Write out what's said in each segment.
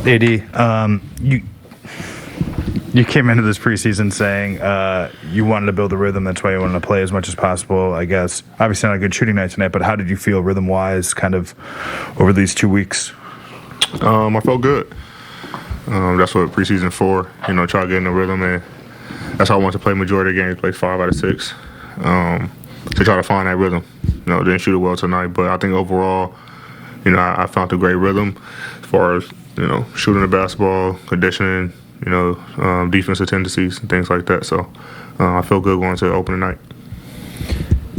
AD, you came into this preseason saying you wanted to build a rhythm. That's why you wanted to play as much as possible, I guess. Obviously not a good shooting night tonight, but how did you feel rhythm-wise kind of over these 2 weeks? I felt good. That's what preseason's for, try to get in the rhythm. And that's how I want to play majority of the games, play 5 out of 6, to try to find that rhythm. Didn't shoot it well tonight, but I think overall, I found a great rhythm as far as, shooting the basketball, conditioning, defensive tendencies and things like that. So I feel good going to the opening night.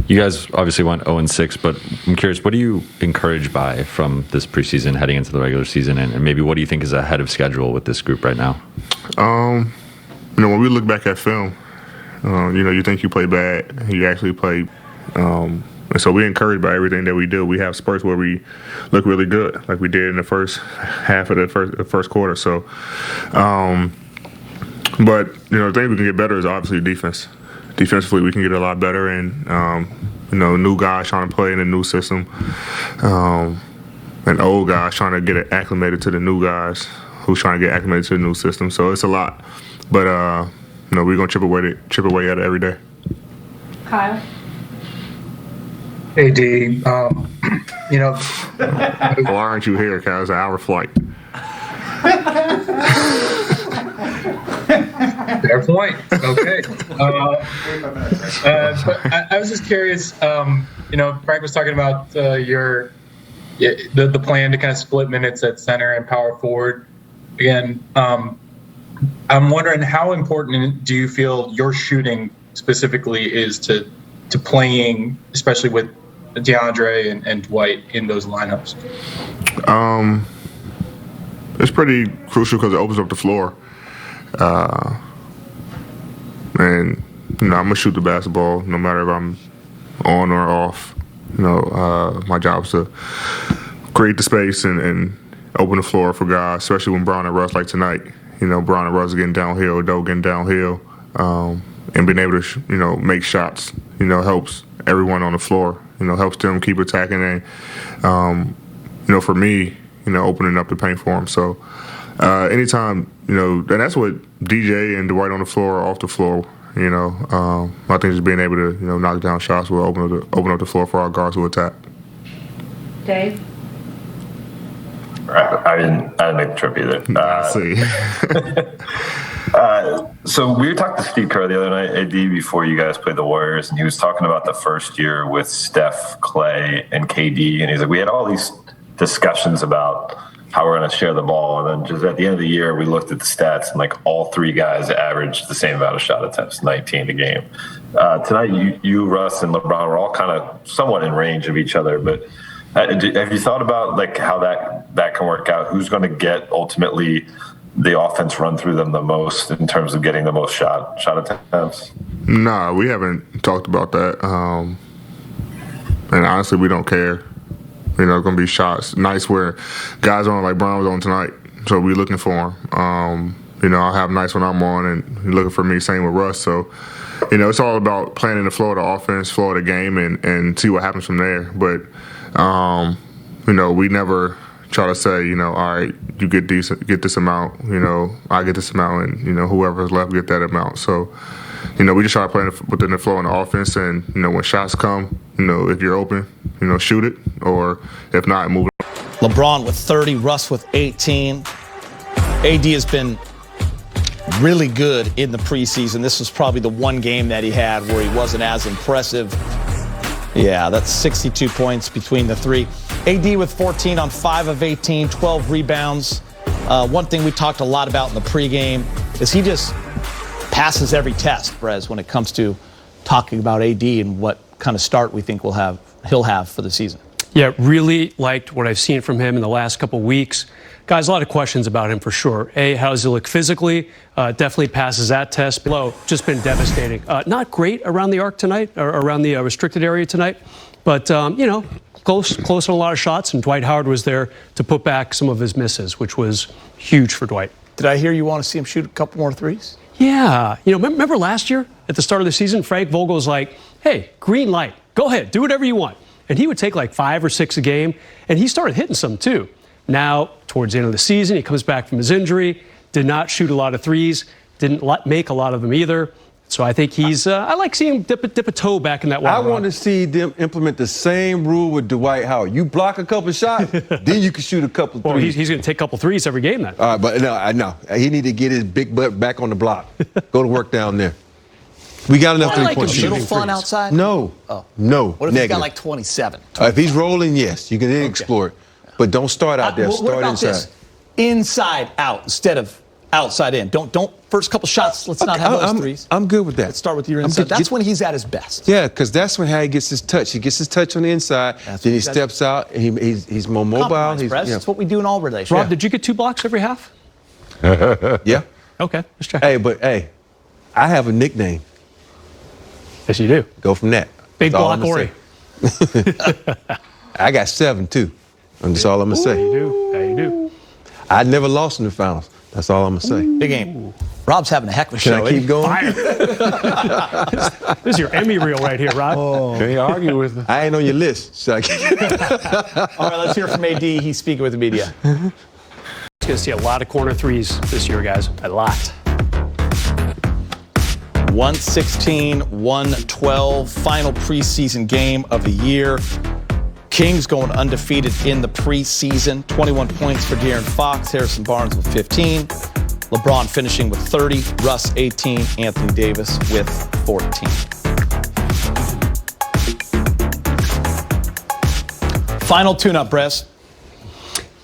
You guys obviously went 0-6, but I'm curious, what are you encouraged by from this preseason heading into the regular season, and maybe what do you think is ahead of schedule with this group right now? When we look back at film, you think you play bad, you actually play. And so we're encouraged by everything that we do. We have spurts where we look really good, like we did in the first half of the first quarter. So, but the thing we can get better is obviously defense. Defensively, we can get a lot better, and new guys trying to play in a new system, and old guys trying to get it acclimated to the new guys who's trying to get acclimated to the new system. So it's a lot, but we're gonna chip away at it every day. Kyle. Hey, D. Why aren't you here, Kyle? It's an hour flight. Fair point. Okay. But I was just curious. Frank was talking about the plan to kind of split minutes at center and power forward. Again, I'm wondering how important do you feel your shooting specifically is to playing, especially with DeAndre and Dwight in those lineups? It's pretty crucial because it opens up the floor. And I'm gonna shoot the basketball no matter if I'm on or off. My job is to create the space and open the floor for guys, especially when Brown and Russ like tonight. Brown and Russ getting downhill, Doe getting downhill, and being able to make shots. Helps everyone on the floor. Helps them keep attacking, and for me, opening up the paint for them. So anytime, and that's what DJ and Dwight on the floor or off the floor. I think just being able to knock down shots will open up the floor for our guards to attack. Dave. I didn't make the trip either. I see. So we were talking to Steve Kerr the other night, AD, before you guys played the Warriors, and he was talking about the first year with Steph, Clay, and KD, and he's like, we had all these discussions about how we're going to share the ball, and then just at the end of the year, we looked at the stats, and like all three guys averaged the same amount of shot attempts, 19 a game. Tonight, you, Russ, and LeBron were all kind of somewhat in range of each other, but have you thought about like how that can work out? Who's going to get ultimately the offense run through them the most in terms of getting the most shot attempts? Nah, we haven't talked about that. And honestly, we don't care. It's going to be shots. Nice where guys on like Brown was on tonight, so we're looking for him. I'll have nights when I'm on and you're looking for me, same with Russ. So, it's all about planning the flow of the offense, flow of the game, and see what happens from there. But, we never try to say, all right, you get this amount, I get this amount, and, whoever's left get that amount. So, we just try to play within the flow on the offense, and, when shots come, if you're open, shoot it, or if not, move it. LeBron with 30, Russ with 18. AD has been really good in the preseason. This was probably the one game that he had where he wasn't as impressive. Yeah, that's 62 points between the three. AD with 14 on 5 of 18, 12 rebounds. One thing we talked a lot about in the pregame is he just passes every test, Brez, when it comes to talking about AD and what kind of start we think he'll have for the season. Yeah, really liked what I've seen from him in the last couple weeks. Guys, a lot of questions about him for sure. How does he look physically? Definitely passes that test. Below, just been devastating. Not great around the arc tonight, or around the restricted area tonight, but, close on a lot of shots, and Dwight Howard was there to put back some of his misses, which was huge for Dwight. Did I hear you want to see him shoot a couple more threes? Yeah. Remember last year at the start of the season, Frank Vogel was like, hey, green light, go ahead, do whatever you want. And he would take like 5 or 6 a game, and he started hitting some too. Now, towards the end of the season, he comes back from his injury, did not shoot a lot of threes, didn't make a lot of them either. So I think he's, I like seeing him dip a toe back in that water. I want to see them implement the same rule with Dwight Howard. You block a couple shots, then you can shoot a couple Well, threes. he's going to take a couple threes every game then. But no, he need to get his big butt back on the block. Go to work down there. We got enough I like three-point a little shooters. fun outside. No. Oh. No. What if negative. he's got like 27? If he's rolling, yes, you can then explore it. But don't start out there. What Start about inside. this? Inside out instead of outside in. Don't first couple shots. Let's not have those threes. I'm good with that. Let's start with your inside. That's when he's at his best. Yeah, because that's when Harry gets his touch. He gets his touch on the inside. Then he steps out. And he's more mobile. That's what we do in all relationships. Rob, did you get 2 blocks every half? Yeah. Okay, just check. Hey, I have a nickname. Yes, you do. Go from that. Big That's all block I'ma Ori. say. I got 7 too. And that's all I'm gonna say. You do. Yeah, you do. I never lost in the finals. That's all I'm gonna say. Big game. Rob's having a heck of a Can show. I keep going? Fire. This is your Emmy reel right here, Rob. Can't argue with it. I ain't on your list. So I can't. All right, let's hear from AD. He's speaking with the media. He's going to see a lot of corner threes this year, guys. A lot. 116-112, final preseason game of the year. Kings going undefeated in the preseason. 21 points for De'Aaron Fox, Harrison Barnes with 15. LeBron finishing with 30, Russ 18, Anthony Davis with 14. Final tune-up, Brez.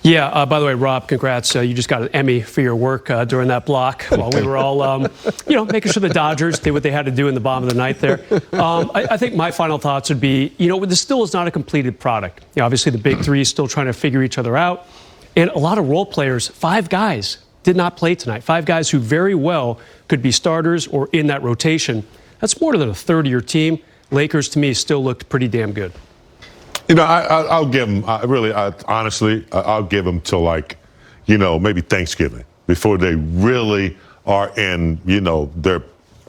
Yeah, by the way, Rob, congrats. You just got an Emmy for your work during that block while we were all, making sure the Dodgers did what they had to do in the bottom of the ninth there. I think my final thoughts would be, this still is not a completed product. Obviously, the big three is still trying to figure each other out. And a lot of role players, 5 guys, did not play tonight. 5 guys who very well could be starters or in that rotation. That's more than a third of your team. Lakers, to me, still looked pretty damn good. I'll give them, honestly, I'll give them till maybe Thanksgiving before they really are in, their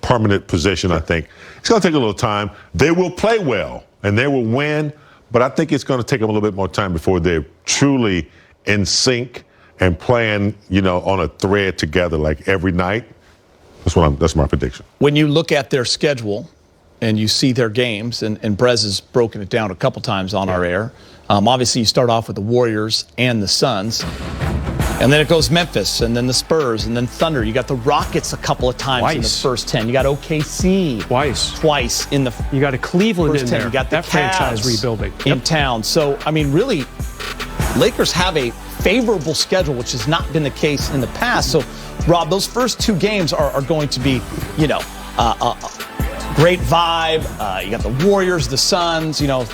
permanent position, I think. It's going to take a little time. They will play well and they will win, but I think it's going to take them a little bit more time before they're truly in sync and playing, on a thread together like every night. That's my prediction. When you look at their schedule and you see their games, and Brez has broken it down a couple times on our air. Obviously, you start off with the Warriors and the Suns, and then it goes Memphis, and then the Spurs, and then Thunder. You got the Rockets a couple of times in the first 10. You got OKC twice in the. You got a Cleveland first in 10. there. You got the that franchise Cavs rebuilding in town. So really, Lakers have a favorable schedule, which has not been the case in the past. So, Rob, those first 2 games are going to be, great vibe. You got the Warriors, the Suns, 2 of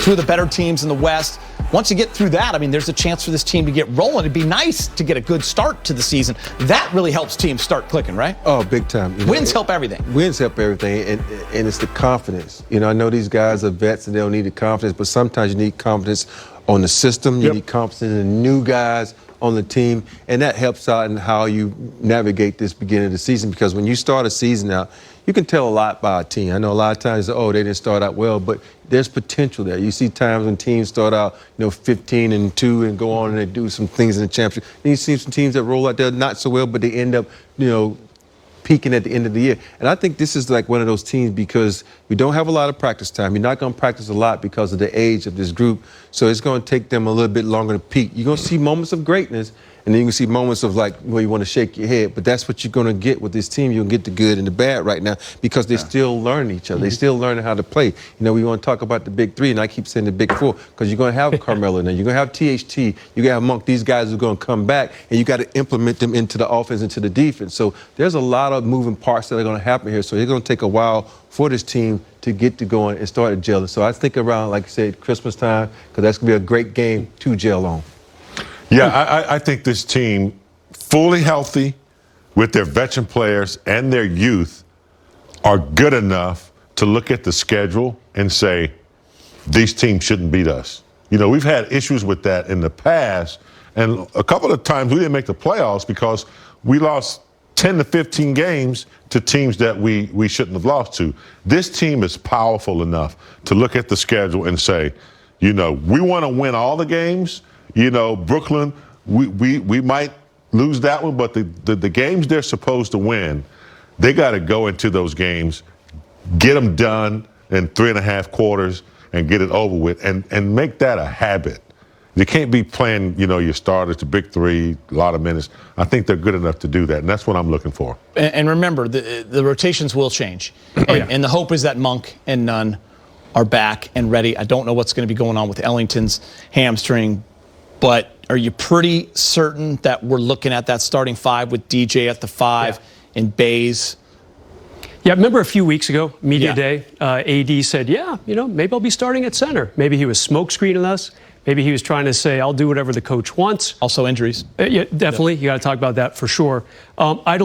the better teams in the West. Once you get through that, there's a chance for this team to get rolling. It'd be nice to get a good start to the season. That really helps teams start clicking, right? Oh, big time. Wins help everything. Wins help everything, and it's the confidence. I know these guys are vets and they don't need the confidence, but sometimes you need confidence on the system. You need confidence in the new guys on the team, and that helps out in how you navigate this beginning of the season, because when you start a season out, you can tell a lot by a team. I know a lot of times, they didn't start out well, but there's potential there. You see times when teams start out, 15-2 and go on and they do some things in the championship. Then you see some teams that roll out there not so well, but they end up, peaking at the end of the year. And I think this is like one of those teams because we don't have a lot of practice time. You're not going to practice a lot because of the age of this group. So it's going to take them a little bit longer to peak. You're going to see moments of greatness, and then you can see moments of where you want to shake your head. But that's what you're going to get with this team. You'll get the good and the bad right now because they're still learning each other. They're still learning how to play. We want to talk about the big 3, and I keep saying the big 4 because you're going to have Carmelo now. You're going to have THT. You're going to have Monk. These guys are going to come back, and you got to implement them into the offense, into the defense. So there's a lot of moving parts that are going to happen here. So it's going to take a while for this team to get to going and start gelling. So I think around, like I said, Christmas time, because that's going to be a great game to gel on. Yeah, I think this team, fully healthy with their veteran players and their youth, are good enough to look at the schedule and say, these teams shouldn't beat us. We've had issues with that in the past, and a couple of times we didn't make the playoffs because we lost 10 to 15 games to teams that we shouldn't have lost to. This team is powerful enough to look at the schedule and say, we want to win all the games. Brooklyn, we might lose that one, but the games they're supposed to win, they got to go into those games, get them done in 3.5 quarters, and get it over with, and make that a habit. You can't be playing, your starters, the big three, a lot of minutes. I think they're good enough to do that, and that's what I'm looking for. And remember, the rotations will change. And the hope is that Monk and Nunn are back and ready. I don't know what's going to be going on with Ellington's hamstring, but are you pretty certain that we're looking at that starting 5 with DJ at the 5 and Bays? Yeah, remember a few weeks ago, media day, AD said, maybe I'll be starting at center. Maybe he was smoke screening us. Maybe he was trying to say, I'll do whatever the coach wants. Also injuries. Yeah, definitely. You got to talk about that for sure. I don't